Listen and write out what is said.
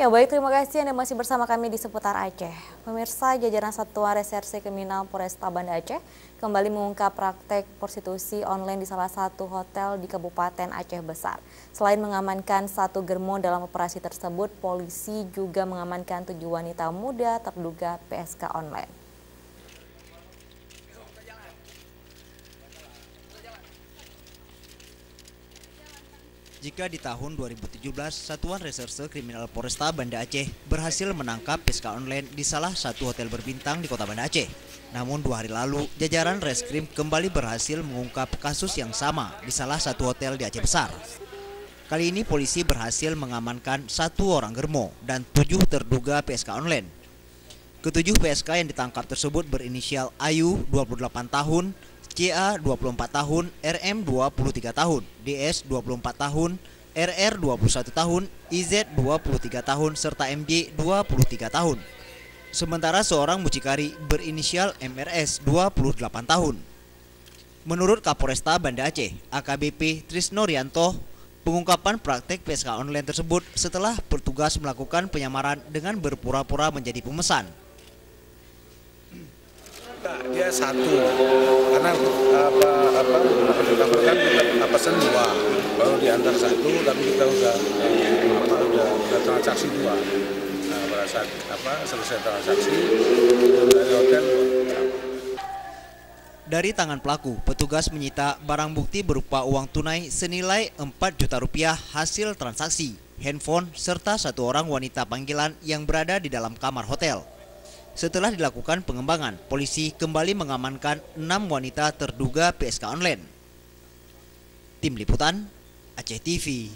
Ya baik, terima kasih Anda masih bersama kami di seputar Aceh. Pemirsa, jajaran Satuan Reserse Kriminal Polresta Banda Aceh kembali mengungkap praktek prostitusi online di salah satu hotel di Kabupaten Aceh Besar. Selain mengamankan satu germo dalam operasi tersebut, polisi juga mengamankan 7 wanita muda terduga PSK online. Jika di tahun 2017, Satuan Reserse Kriminal Polresta Banda Aceh berhasil menangkap PSK online di salah satu hotel berbintang di kota Banda Aceh. Namun 2 hari lalu, jajaran Reskrim kembali berhasil mengungkap kasus yang sama di salah satu hotel di Aceh Besar. Kali ini polisi berhasil mengamankan 1 orang germo dan 7 terduga PSK online. Ketujuh PSK yang ditangkap tersebut berinisial Ayu 28 tahun, CA 24 tahun, RM 23 tahun, DS 24 tahun, RR 21 tahun, IZ 23 tahun, serta MJ 23 tahun. Sementara seorang mucikari berinisial MRS 28 tahun. Menurut Kapolresta Banda Aceh, AKBP Trisno Rianto, pengungkapan praktek PSK online tersebut setelah petugas melakukan penyamaran dengan berpura-pura menjadi pemesan. Dia satu, karena kita pesan 2, baru diantar 1, tapi kita udah transaksi 2. Nah, pada saat selesai transaksi dari hotel. Dari tangan pelaku, petugas menyita barang bukti berupa uang tunai senilai 4 juta rupiah hasil transaksi, handphone, serta 1 orang wanita panggilan yang berada di dalam kamar hotel. Setelah dilakukan pengembangan, polisi kembali mengamankan 6 wanita terduga PSK online. Tim Liputan, Aceh TV.